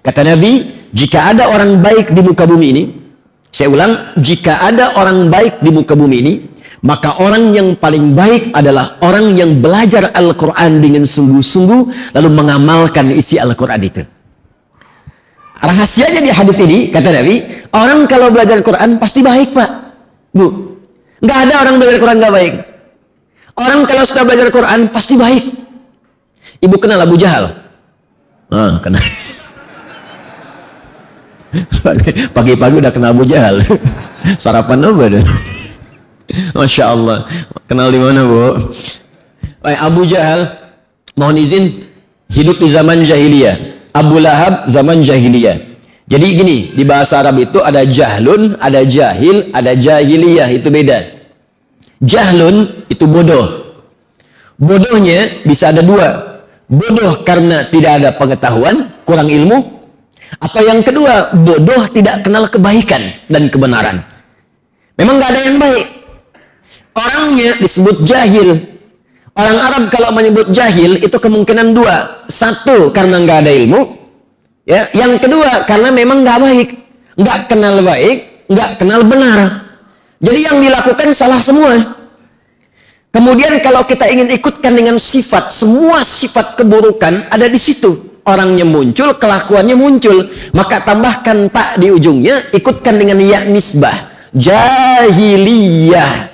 Kata Nabi, jika ada orang baik di muka bumi ini, saya ulang, jika ada orang baik di muka bumi ini, maka orang yang paling baik adalah orang yang belajar Al-Quran dengan sungguh-sungguh, lalu mengamalkan isi Al-Quran itu. Rahasianya di hadis ini, kata Nabi, orang kalau belajar Al-Quran pasti baik, Pak. Bu, nggak ada orang belajar Al-Quran nggak baik. Orang kalau sudah belajar Al-Quran pasti baik. Ibu kenal Abu Jahal? Kenal. Pagi-pagi udah kenal Abu Jahal. Sarapan apa dah? Masya Allah. Kenal di mana, Bu? Abu Jahal, mohon izin, hidup di zaman jahiliyah. Abu Lahab zaman jahiliyah. Jadi gini, di bahasa Arab itu ada jahlun, ada jahil, ada jahiliyah, itu beda. Jahlun itu bodoh. Bodohnya bisa ada dua. Bodoh karena tidak ada pengetahuan, kurang ilmu. Atau yang kedua, bodoh tidak kenal kebaikan dan kebenaran. Memang nggak ada yang baik. Orangnya disebut jahil. Orang Arab kalau menyebut jahil itu kemungkinan dua. Satu, karena nggak ada ilmu. Ya, yang kedua, karena memang nggak baik. Nggak kenal baik, nggak kenal benar. Jadi yang dilakukan salah semua. Kemudian kalau kita ingin ikutkan dengan sifat, semua sifat keburukan ada di situ. Orangnya muncul, kelakuannya muncul. Maka tambahkan tak di ujungnya, ikutkan dengan ya nisbah. Jahiliyah.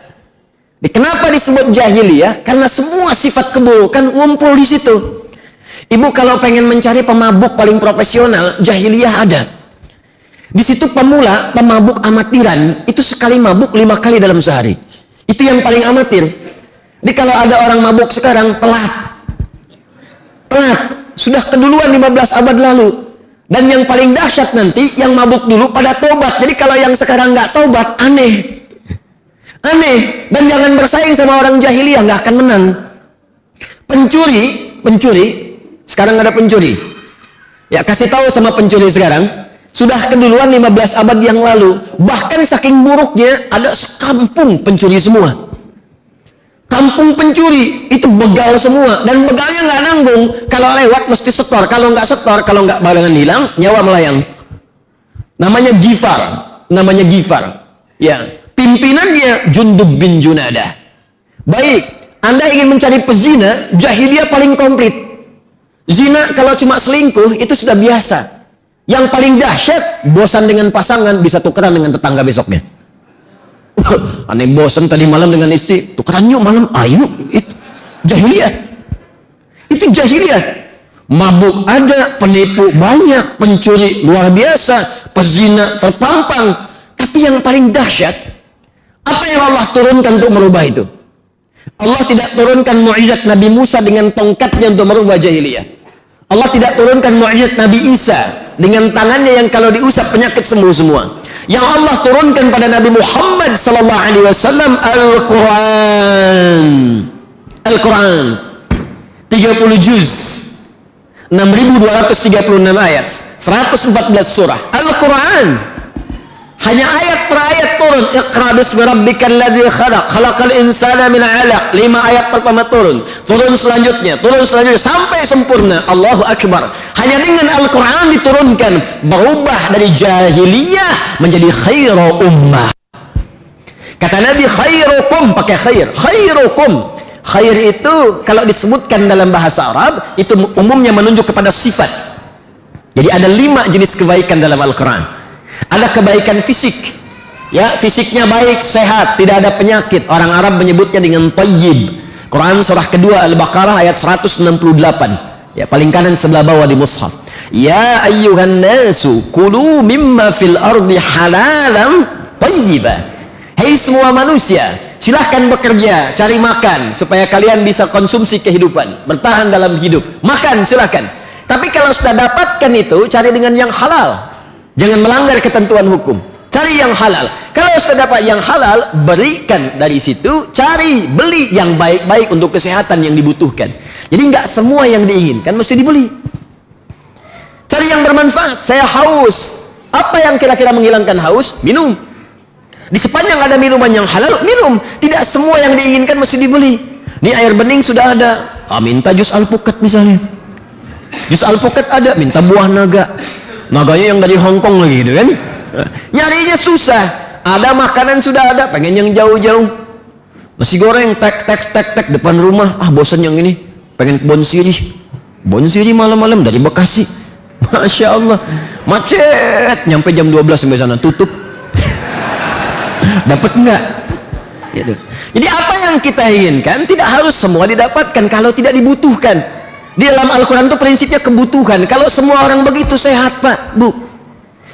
Kenapa disebut jahiliyah? Karena semua sifat keburukan ngumpul di situ. Ibu kalau pengen mencari pemabuk paling profesional, jahiliyah ada. Di situ pemula, pemabuk amatiran, itu sekali mabuk 5 kali dalam sehari. Itu yang paling amatir. Jadi kalau ada orang mabuk sekarang, telat. Sudah keduluan 15 abad lalu. Dan yang paling dahsyat nanti, yang mabuk dulu pada tobat. Jadi kalau yang sekarang nggak tobat, aneh. Dan jangan bersaing sama orang jahiliyah, nggak akan menang. Pencuri, sekarang ada pencuri. Ya, kasih tahu sama pencuri sekarang, sudah keduluan 15 abad yang lalu. Bahkan saking buruknya, ada sekampung pencuri semua. Kampung pencuri itu begal semua, dan begalnya nggak nanggung. Kalau lewat mesti setor, kalau nggak setor, kalau nggak barengan hilang, nyawa melayang. Namanya Gifar. Ya, pimpinannya Jundub bin Junadah. Baik, Anda ingin mencari pezina, jahiliyah paling komplit. Zina kalau cuma selingkuh itu sudah biasa. Yang paling dahsyat, bosan dengan pasangan bisa tukeran dengan tetangga besoknya. Aneh bosan tadi malam dengan istri, tukeran yuk malam, ayo. Itu jahiliyah. Itu jahiliyah. Mabuk ada, penipu banyak, pencuri luar biasa, pezina terpampang. Tapi yang paling dahsyat, apa yang Allah turunkan untuk merubah itu? Allah tidak turunkan mukjizat Nabi Musa dengan tongkatnya untuk merubah jahiliyah. Allah tidak turunkan mukjizat Nabi Isa dengan tangannya yang kalau diusap penyakit sembuh semua. Yang Allah turunkan pada Nabi Muhammad sallallahu alaihi wasallam Al-Quran 30 juz, 6.236 ayat, 114 surah. Al-Quran hanya ayat per ayat turun. Iqra bismi rabbikal ladzi khalaq, khalaqal insana min 'alaq. 5 ayat pertama turun selanjutnya sampai sempurna. Allahu akbar. Hanya dengan Al-Quran diturunkan, berubah dari jahiliyah menjadi khairu ummah. Kata Nabi, khairukum, pakai khair. Khairukum. Khair itu kalau disebutkan dalam bahasa Arab itu umumnya menunjuk kepada sifat. Jadi ada 5 jenis kebaikan dalam Al-Quran. Ada kebaikan fisik, ya, fisiknya baik, sehat, tidak ada penyakit. Orang Arab menyebutnya dengan thayyib. Quran surah kedua Al-Baqarah ayat 168. Ya, paling kanan sebelah bawah di mushaf. Ya ayyuhan nasu kulu mimma fil ardi halalan thayyiban. Hei semua manusia, silahkan bekerja, cari makan supaya kalian bisa konsumsi kehidupan, bertahan dalam hidup. Makan silahkan. Tapi kalau sudah dapatkan itu, cari dengan yang halal. Jangan melanggar ketentuan hukum. Cari yang halal. Kalau sudah dapat yang halal, berikan dari situ. Cari, beli yang baik-baik untuk kesehatan yang dibutuhkan. Jadi nggak semua yang diinginkan mesti dibeli. Cari yang bermanfaat. Saya haus. Apa yang kira-kira menghilangkan haus? Minum. Di sepanjang ada minuman yang halal, minum. Tidak semua yang diinginkan mesti dibeli. Ini air bening sudah ada. Minta jus alpukat misalnya. Jus alpukat ada, minta buah naga. Makanya yang dari Hongkong lagi gitu kan. Nyarinya susah. Ada makanan sudah ada, pengen yang jauh-jauh. Nasi goreng tek depan rumah. Ah bosan yang ini, pengen Bon Sirih. Bon Sirih malam-malam dari Bekasi. Masya Allah, macet. Nyampe jam 12 sampai sana, tutup. Dapat enggak? Gitu. Jadi apa yang kita inginkan tidak harus semua didapatkan kalau tidak dibutuhkan. Di dalam Al-Quran itu prinsipnya kebutuhan. Kalau semua orang begitu sehat Pak, Bu.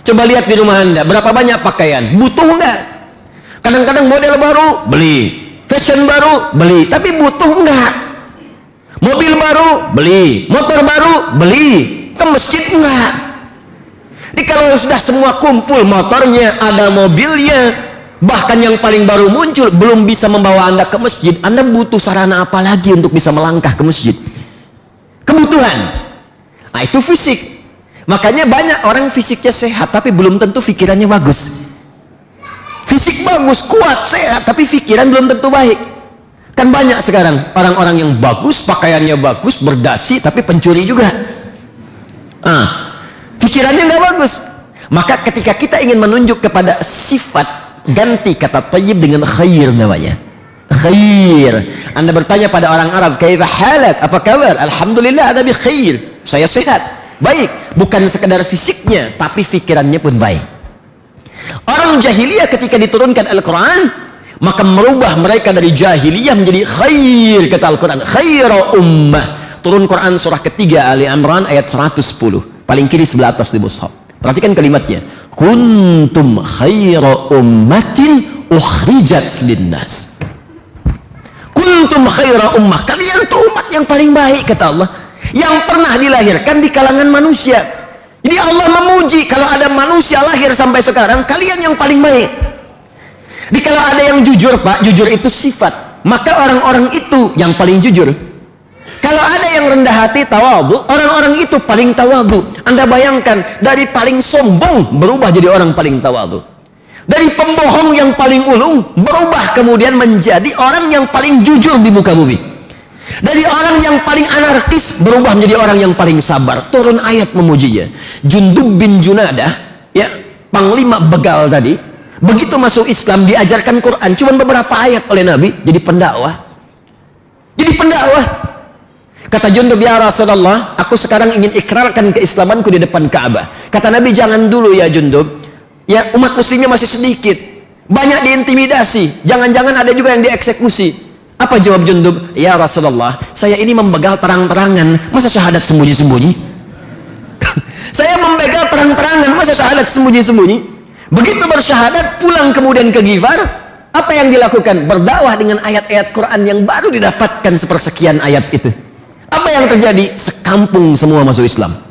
Coba lihat di rumah Anda, berapa banyak pakaian? Butuh enggak? Kadang-kadang model baru, beli. Fashion baru, beli. Tapi butuh enggak? Mobil baru, beli. Motor baru, beli. Ke masjid enggak? Jadi kalau sudah semua kumpul, motornya, ada mobilnya, bahkan yang paling baru muncul, belum bisa membawa Anda ke masjid, Anda butuh sarana apa lagi untuk bisa melangkah ke masjid? Kebutuhan. Nah itu fisik. Makanya banyak orang fisiknya sehat tapi belum tentu pikirannya bagus. Fisik bagus, kuat, sehat, tapi pikiran belum tentu baik. Kan banyak sekarang orang-orang yang bagus, pakaiannya bagus, berdasi, tapi pencuri juga. Pikirannya nggak bagus. Maka ketika kita ingin menunjuk kepada sifat, ganti kata thayyib dengan khair namanya. Khair. Anda bertanya pada orang Arab, kaifa halak? Apa kabar? Alhamdulillah ada bi khair. Saya sehat. Baik, bukan sekedar fisiknya, tapi pikirannya pun baik. Orang jahiliyah ketika diturunkan Al-Quran, maka merubah mereka dari jahiliyah menjadi khair, kata Al-Quran. Khairu ummah. Turun Quran surah ketiga Ali Imran ayat 110. Paling kiri sebelah atas di mushaf. Perhatikan kalimatnya. Kuntum khairu ummatin ukhrijat linnas. Kuntum khairu ummah. Kalian itu umat yang paling baik, kata Allah, yang pernah dilahirkan di kalangan manusia. Jadi Allah memuji kalau ada manusia lahir sampai sekarang, kalian yang paling baik. Jadi kalau ada yang jujur Pak, jujur itu sifat, maka orang-orang itu yang paling jujur. Kalau ada yang rendah hati, tawadhu, orang-orang itu paling tawadhu. Anda bayangkan, dari paling sombong berubah jadi orang paling tawadhu. Dari pembohong yang paling ulung berubah kemudian menjadi orang yang paling jujur di muka bumi. Dari orang yang paling anarkis berubah menjadi orang yang paling sabar. Turun ayat memujinya. Jundub bin Junadah, ya, panglima begal tadi, begitu masuk Islam diajarkan Quran cuma beberapa ayat oleh Nabi, jadi pendakwah. Jadi pendakwah. Kata Jundub, ya Rasulullah, aku sekarang ingin ikrarkan keislamanku di depan Ka'bah. Kata Nabi, jangan dulu ya Jundub. Ya, umat muslimnya masih sedikit. Banyak diintimidasi. Jangan-jangan ada juga yang dieksekusi. Apa jawab Jundub? Ya Rasulullah, saya ini membegal terang-terangan, masa syahadat sembunyi-sembunyi? Saya membegal terang-terangan, masa syahadat sembunyi-sembunyi? Begitu bersyahadat, pulang kemudian ke Ghifar, apa yang dilakukan? Berdakwah dengan ayat-ayat Quran yang baru didapatkan sepersekian ayat itu. Apa yang terjadi? Sekampung semua masuk Islam.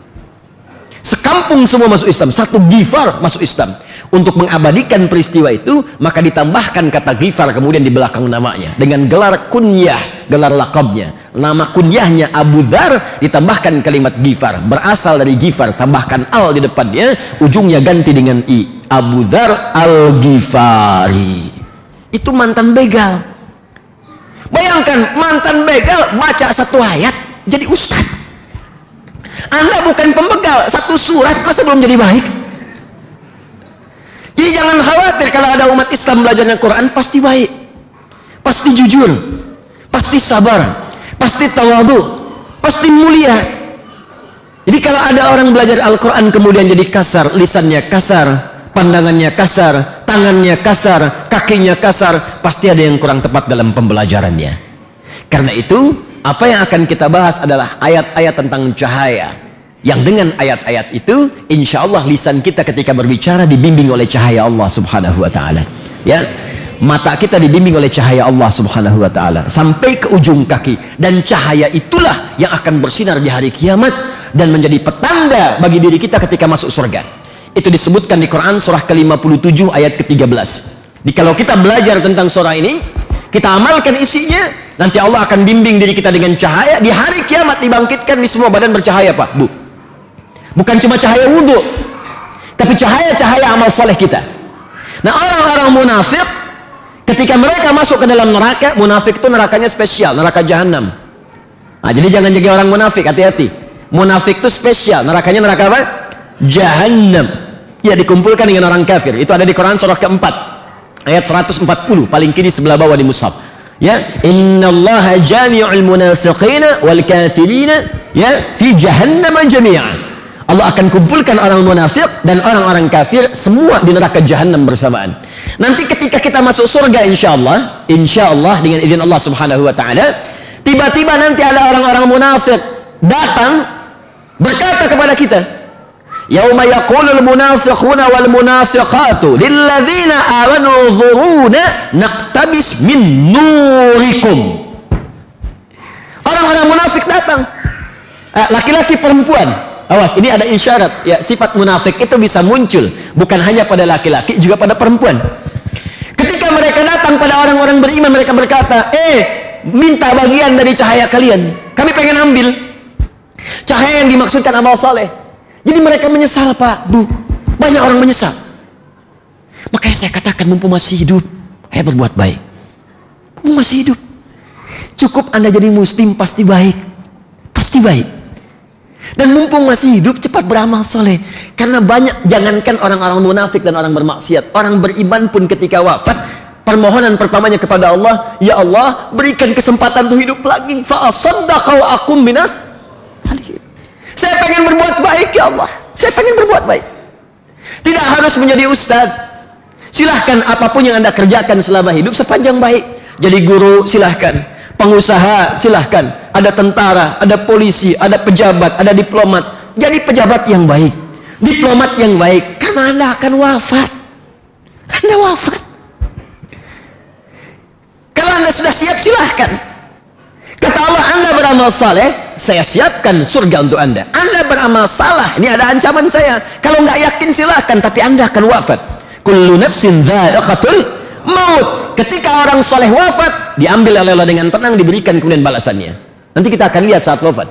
Sekampung semua masuk Islam. Satu Ghifar masuk Islam. Untuk mengabadikan peristiwa itu, maka ditambahkan kata Ghifar kemudian di belakang namanya dengan gelar kunyah, gelar lakabnya. Nama kunyahnya Abu Dzar, ditambahkan kalimat Ghifar, berasal dari Ghifar, tambahkan al di depannya, ujungnya ganti dengan i. Abu Dzar Al-Ghifari. Itu mantan begal. Bayangkan, mantan begal baca satu ayat jadi ustad. Anda bukan pembegal, satu surat masa belum jadi baik? Jadi jangan khawatir kalau ada umat Islam belajarnya Quran, pasti baik, pasti jujur, pasti sabar, pasti tawadhu, pasti mulia. Jadi kalau ada orang belajar Al-Quran kemudian jadi kasar, lisannya kasar, pandangannya kasar, tangannya kasar, kakinya kasar, pasti ada yang kurang tepat dalam pembelajarannya. Karena itu, apa yang akan kita bahas adalah ayat-ayat tentang cahaya. Yang dengan ayat-ayat itu, insya Allah lisan kita ketika berbicara dibimbing oleh cahaya Allah subhanahu wa ta'ala. Ya, mata kita dibimbing oleh cahaya Allah subhanahu wa ta'ala sampai ke ujung kaki. Dan cahaya itulah yang akan bersinar di hari kiamat dan menjadi petanda bagi diri kita ketika masuk surga. Itu disebutkan di Quran surah ke-57 ayat ke-13. Jadi kalau kita belajar tentang surah ini, kita amalkan isinya, nanti Allah akan bimbing diri kita dengan cahaya. Di hari kiamat dibangkitkan di semua badan bercahaya Pak, Bu. Bukan cuma cahaya wudhu, tapi cahaya-cahaya amal soleh kita. Nah, orang-orang munafik ketika mereka masuk ke dalam neraka, munafik itu nerakanya spesial, neraka jahanam. Nah, jadi jangan jadi orang munafik, hati-hati. Munafik itu spesial, nerakanya neraka apa? jahannam. Ya, dikumpulkan dengan orang kafir. Itu ada di Quran surah keempat ayat 140 paling kiri sebelah bawah di mushaf. Ya, innallaha jami'ul munafiqina wal kafirina ya fi jahannam jami'an. Allah akan kumpulkan orang munafik dan orang-orang kafir semua di neraka jahannam bersamaan. Nanti ketika kita masuk surga insyaallah dengan izin Allah Subhanahu wa taala, tiba-tiba nanti ada orang-orang munafik datang berkata kepada kita, yauma yaqulul munafiquna wal munafiqatu lil ladzina amanu dhuruna naqtabis min nurikum. Orang-orang munafik datang, laki-laki perempuan. Awas, ini ada isyarat ya, sifat munafik itu bisa muncul bukan hanya pada laki-laki, juga pada perempuan. Ketika mereka datang pada orang-orang beriman, mereka berkata, minta bagian dari cahaya kalian, kami pengen ambil. Cahaya yang dimaksudkan amal saleh. Jadi mereka menyesal, Pak, Bu, banyak orang menyesal. Makanya saya katakan, mumpung masih hidup, ayo berbuat baik. Mumpung masih hidup, cukup Anda jadi muslim, pasti baik, pasti baik. Dan mumpung masih hidup, cepat beramal soleh. Karena banyak, jangankan orang-orang munafik dan orang bermaksiat, orang beriman pun ketika wafat, permohonan pertamanya kepada Allah, ya Allah, berikan kesempatan untuk hidup lagi. Fa'asaddaqa wa akum minas. Saya pengen berbuat baik, ya Allah, saya pengen berbuat baik. Tidak harus menjadi ustadz. Silahkan apapun yang Anda kerjakan selama hidup sepanjang baik. Jadi guru, silahkan. Pengusaha, silahkan. Ada tentara, ada polisi, ada pejabat, ada diplomat. Jadi pejabat yang baik, diplomat yang baik, karena Anda akan wafat. Anda wafat. Kalau Anda sudah siap, silahkan. Kata Allah, Anda beramal saleh, saya siapkan surga untuk Anda. Anda beramal salah, ini ada ancaman saya. Kalau nggak yakin, silahkan, tapi Anda akan wafat. Kullu nafsin dha'iqatul maut. Ketika orang soleh wafat, diambil oleh Allah dengan tenang, diberikan kemudian balasannya. Nanti kita akan lihat saat wafat.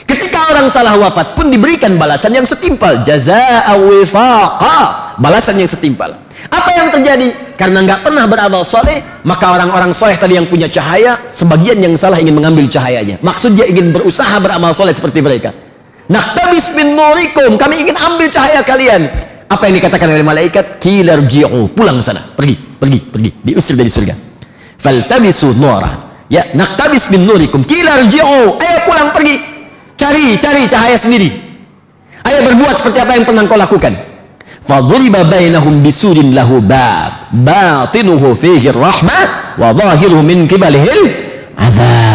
Ketika orang salah wafat pun diberikan balasan yang setimpal, jazaa'a wifaqa, balasan yang setimpal. Apa yang terjadi? Karena nggak pernah beramal soleh, maka orang-orang soleh tadi yang punya cahaya, sebagian yang salah ingin mengambil cahayanya. Maksudnya ingin berusaha beramal soleh seperti mereka. Naqtabis min nurikum, kami ingin ambil cahaya kalian. Apa yang dikatakan oleh malaikat? Kilarji'u, pulang sana, pergi, diusir dari surga. Faltabisu nura, ya, naqtabis min nurikum, kilarji'u, ayo pulang, pergi, cari cahaya sendiri. Ayo berbuat seperti apa yang pernah kau lakukan. Faduriba bainahum bisurin lahu bab, batinuhu fihi rahmah, wa zahiruhu min qibalihil azab.